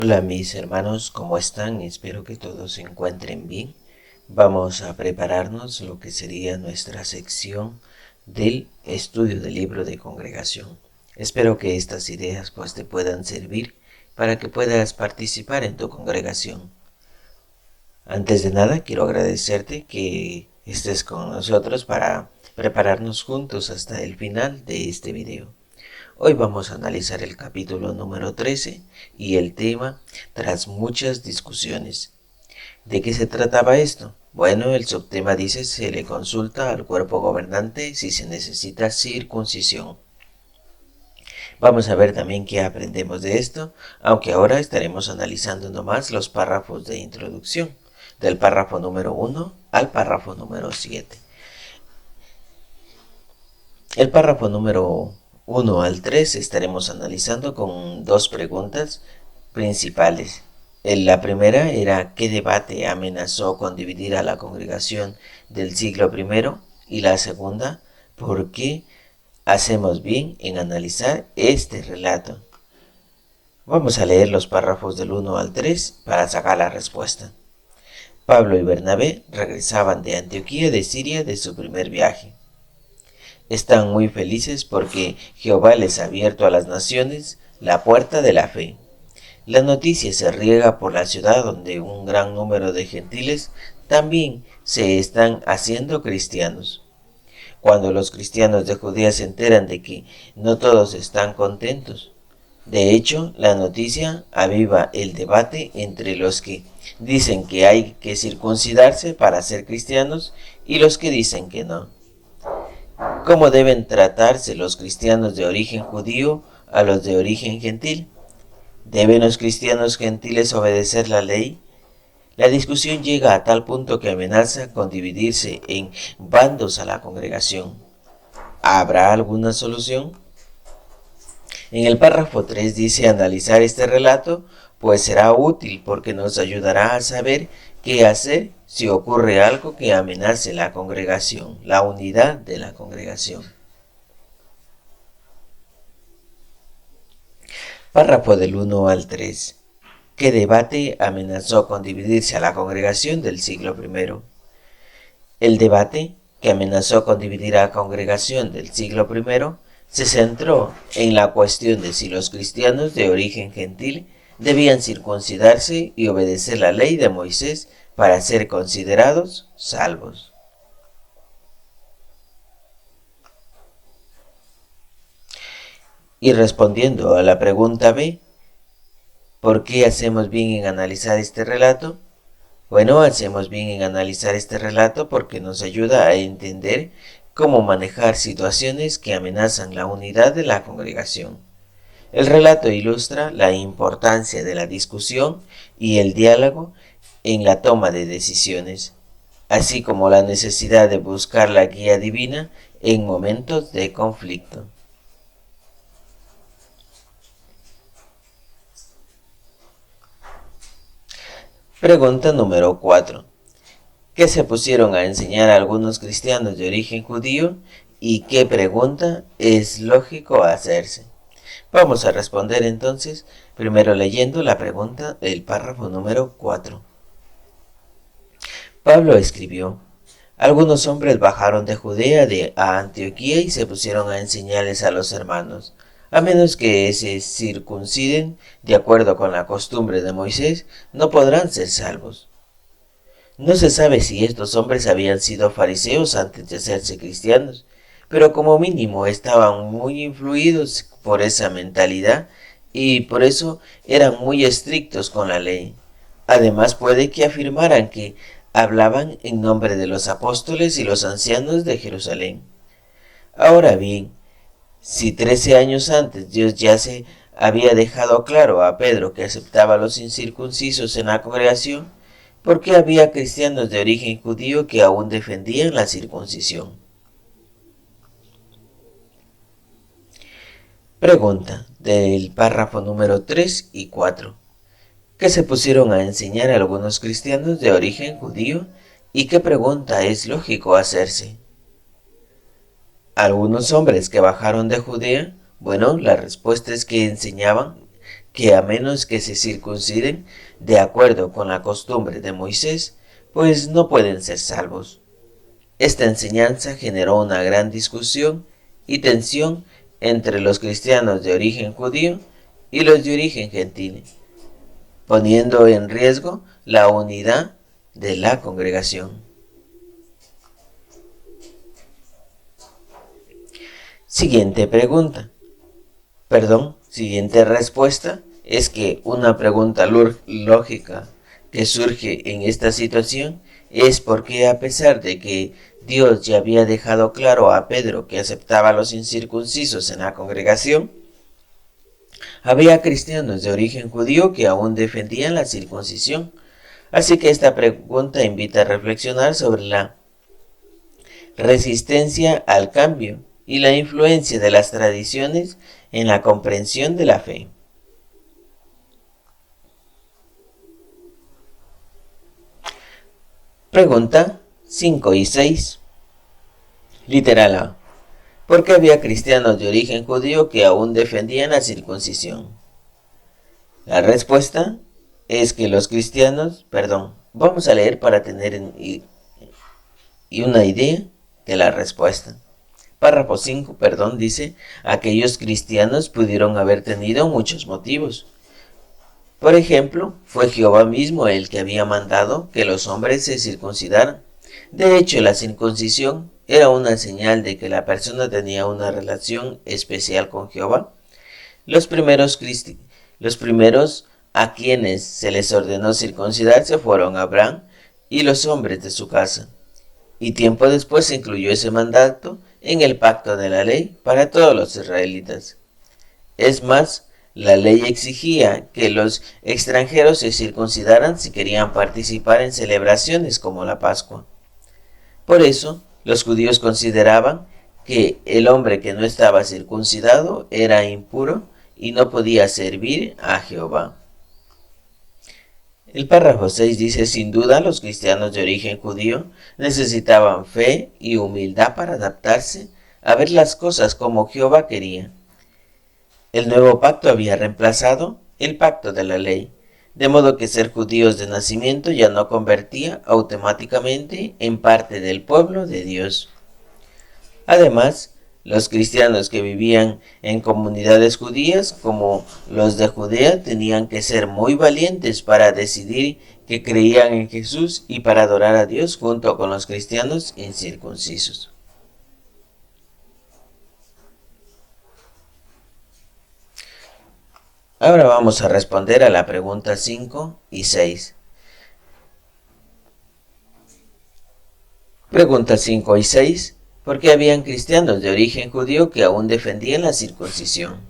Hola mis hermanos, ¿cómo están? Espero que todos se encuentren bien. Vamos a prepararnos lo que sería nuestra sección del estudio del libro de congregación. Espero que estas ideas te puedan servir para que puedas participar en tu congregación. Antes de nada, quiero agradecerte que estés con nosotros para prepararnos juntos hasta el final de este video. Hoy vamos a analizar el capítulo número 13 y el tema tras muchas discusiones. ¿De qué se trataba esto? Bueno, el subtema dice se le consulta al cuerpo gobernante si se necesita circuncisión. Vamos a ver también qué aprendemos de esto, aunque ahora estaremos analizando nomás los párrafos de introducción, del párrafo número 1 al párrafo número 7. El párrafo número 1 al 3 estaremos analizando con dos preguntas principales. La primera era ¿qué debate amenazó con dividir a la congregación del siglo I? Y la segunda, ¿por qué hacemos bien en analizar este relato? Vamos a leer los párrafos del 1 al 3 para sacar la respuesta. Pablo y Bernabé regresaban de Antioquía de Siria de su primer viaje. Están muy felices porque Jehová les ha abierto a las naciones la puerta de la fe. La noticia se riega por la ciudad donde un gran número de gentiles también se están haciendo cristianos. Cuando los cristianos de Judea se enteran de que no todos están contentos. De hecho, la noticia aviva el debate entre los que dicen que hay que circuncidarse para ser cristianos y los que dicen que no. ¿Cómo deben tratarse los cristianos de origen judío a los de origen gentil? ¿Deben los cristianos gentiles obedecer la ley? La discusión llega a tal punto que amenaza con dividirse en bandos a la congregación. ¿Habrá alguna solución? En el párrafo 3 dice analizar este relato, pues será útil porque nos ayudará a saber qué hacer si ocurre algo que amenace la congregación, la unidad de la congregación. Párrafo del 1 al 3. ¿Qué debate amenazó con dividirse a la congregación del siglo I? El debate que amenazó con dividir a la congregación del siglo I se centró en la cuestión de si los cristianos de origen gentil debían circuncidarse y obedecer la ley de Moisés para ser considerados salvos. Y respondiendo a la pregunta B, ¿por qué hacemos bien en analizar este relato? Bueno, hacemos bien en analizar este relato porque nos ayuda a entender cómo manejar situaciones que amenazan la unidad de la congregación. El relato ilustra la importancia de la discusión y el diálogo en la toma de decisiones, así como la necesidad de buscar la guía divina en momentos de conflicto. Pregunta número 4. ¿Qué se pusieron a enseñar a algunos cristianos de origen judío y qué pregunta es lógico hacerse? Vamos a responder entonces, primero leyendo la pregunta del párrafo número 4. Pablo escribió: algunos hombres bajaron de Judea a Antioquía y se pusieron a enseñarles a los hermanos, a menos que se circunciden de acuerdo con la costumbre de Moisés, no podrán ser salvos. No se sabe si estos hombres habían sido fariseos antes de hacerse cristianos, pero como mínimo estaban muy influidos por esa mentalidad y por eso eran muy estrictos con la ley. Además puede que afirmaran que hablaban en nombre de los apóstoles y los ancianos de Jerusalén. Ahora bien, si 13 años antes Dios ya se había dejado claro a Pedro que aceptaba a los incircuncisos en la congregación, ¿por qué había cristianos de origen judío que aún defendían la circuncisión? Pregunta del párrafo número 3 y 4. ¿Qué se pusieron a enseñar a algunos cristianos de origen judío y qué pregunta es lógico hacerse? ¿Algunos hombres que bajaron de Judea? Bueno, la respuesta es que enseñaban que a menos que se circunciden de acuerdo con la costumbre de Moisés, pues no pueden ser salvos. Esta enseñanza generó una gran discusión y tensión entre los cristianos de origen judío y los de origen gentil, poniendo en riesgo la unidad de la congregación. Siguiente respuesta es que una pregunta lógica que surge en esta situación es porque, a pesar de que Dios ya había dejado claro a Pedro que aceptaba a los incircuncisos en la congregación, había cristianos de origen judío que aún defendían la circuncisión. Así que esta pregunta invita a reflexionar sobre la resistencia al cambio y la influencia de las tradiciones en la comprensión de la fe. Pregunta 5 y 6. Literal A. ¿Por qué había cristianos de origen judío que aún defendían la circuncisión? La respuesta es que los cristianos, vamos a leer para tener una idea de la respuesta. Párrafo 5, dice, aquellos cristianos pudieron haber tenido muchos motivos. Por ejemplo, fue Jehová mismo el que había mandado que los hombres se circuncidaran. De hecho, la circuncisión era una señal de que la persona tenía una relación especial con Jehová. Los primeros a quienes se les ordenó circuncidarse fueron Abraham y los hombres de su casa. Y tiempo después se incluyó ese mandato en el pacto de la ley para todos los israelitas. Es más, la ley exigía que los extranjeros se circuncidaran si querían participar en celebraciones como la Pascua. Por eso, los judíos consideraban que el hombre que no estaba circuncidado era impuro y no podía servir a Jehová. El párrafo 6 dice, sin duda los cristianos de origen judío necesitaban fe y humildad para adaptarse a ver las cosas como Jehová quería. El nuevo pacto había reemplazado el pacto de la ley, de modo que ser judíos de nacimiento ya no convertía automáticamente en parte del pueblo de Dios. Además, los cristianos que vivían en comunidades judías como los de Judea tenían que ser muy valientes para decidir que creían en Jesús y para adorar a Dios junto con los cristianos incircuncisos. Ahora vamos a responder a la pregunta 5 y 6. Preguntas 5 y 6. ¿Por qué habían cristianos de origen judío que aún defendían la circuncisión?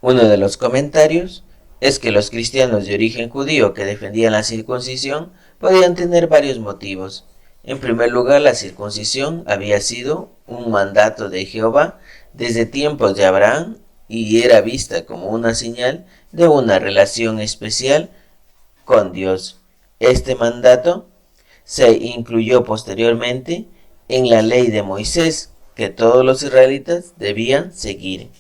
Uno de los comentarios es que los cristianos de origen judío que defendían la circuncisión podían tener varios motivos. En primer lugar, la circuncisión había sido un mandato de Jehová desde tiempos de Abraham y era vista como una señal de una relación especial con Dios. Este mandato se incluyó posteriormente en la ley de Moisés, que todos los israelitas debían seguir.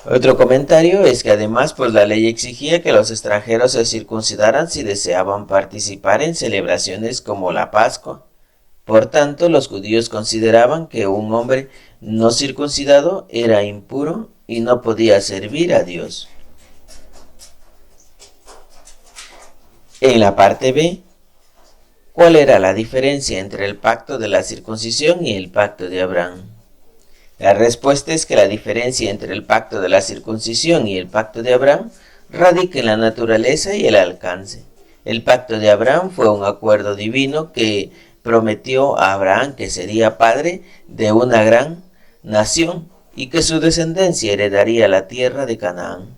Otro comentario es que además la ley exigía que los extranjeros se circuncidaran si deseaban participar en celebraciones como la Pascua. Por tanto, los judíos consideraban que un hombre no circuncidado era impuro y no podía servir a Dios. En la parte B, ¿cuál era la diferencia entre el pacto de la circuncisión y el pacto de Abraham? La respuesta es que la diferencia entre el pacto de la circuncisión y el pacto de Abraham radica en la naturaleza y el alcance. El pacto de Abraham fue un acuerdo divino que prometió a Abraham que sería padre de una gran nación y que su descendencia heredaría la tierra de Canaán.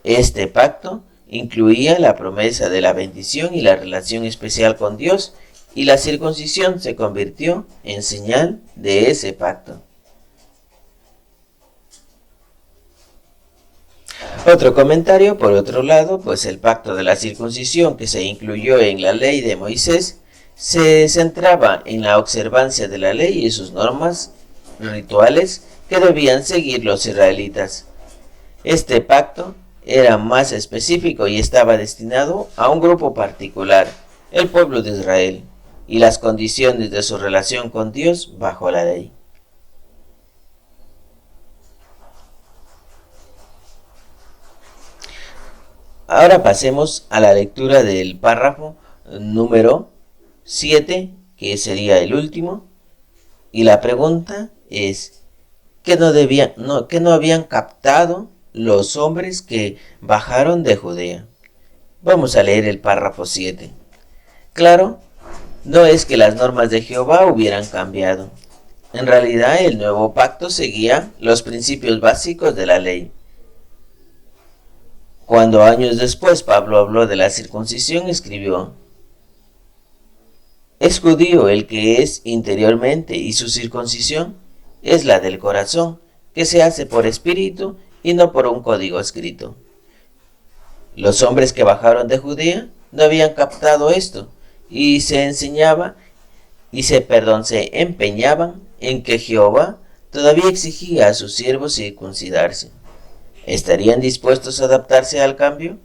Este pacto incluía la promesa de la bendición y la relación especial con Dios, y la circuncisión se convirtió en señal de ese pacto. Otro comentario, por otro lado, el pacto de la circuncisión que se incluyó en la ley de Moisés se centraba en la observancia de la ley y sus normas rituales que debían seguir los israelitas. Este pacto era más específico y estaba destinado a un grupo particular, el pueblo de Israel, y las condiciones de su relación con Dios bajo la ley. Ahora pasemos a la lectura del párrafo número 7, que sería el último, y la pregunta es, ¿qué no habían captado los hombres que bajaron de Judea? Vamos a leer el párrafo 7. Claro, no es que las normas de Jehová hubieran cambiado. En realidad, el nuevo pacto seguía los principios básicos de la ley. Cuando años después Pablo habló de la circuncisión, escribió: es judío el que es interiormente, y su circuncisión es la del corazón, que se hace por espíritu y no por un código escrito. Los hombres que bajaron de Judea no habían captado esto, y se empeñaban en que Jehová todavía exigía a sus siervos circuncidarse. ¿Estarían dispuestos a adaptarse al cambio?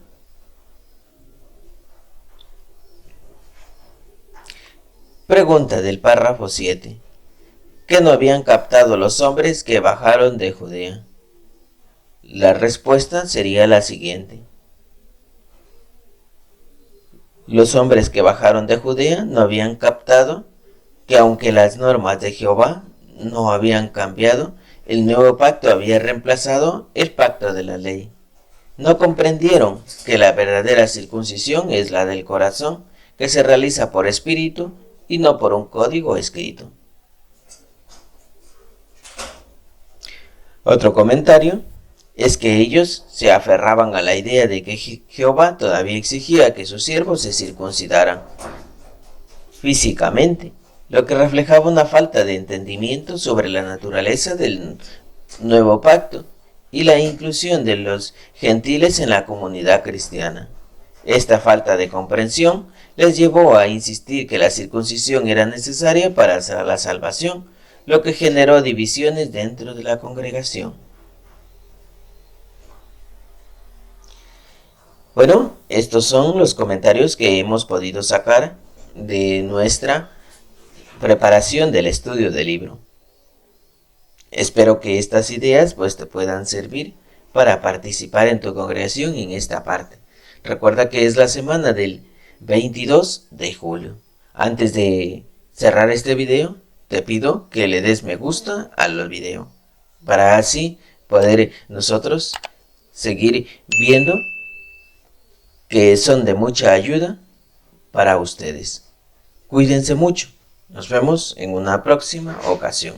Pregunta del párrafo 7. ¿Qué no habían captado los hombres que bajaron de Judea? La respuesta sería la siguiente. Los hombres que bajaron de Judea no habían captado que aunque las normas de Jehová no habían cambiado, el nuevo pacto había reemplazado el pacto de la ley. No comprendieron que la verdadera circuncisión es la del corazón, que se realiza por espíritu y no por un código escrito. Otro comentario es que ellos se aferraban a la idea de que Jehová todavía exigía que sus siervos se circuncidaran físicamente, lo que reflejaba una falta de entendimiento sobre la naturaleza del nuevo pacto y la inclusión de los gentiles en la comunidad cristiana. Esta falta de comprensión les llevó a insistir que la circuncisión era necesaria para la salvación, lo que generó divisiones dentro de la congregación. Bueno, estos son los comentarios que hemos podido sacar de nuestra preparación del estudio del libro. Espero que estas ideas te puedan servir para participar en tu congregación en esta parte. Recuerda que es la semana del 22 de julio. Antes de cerrar este video, te pido que le des me gusta al video, para así poder nosotros seguir viendo que son de mucha ayuda para ustedes. Cuídense mucho. Nos vemos en una próxima ocasión.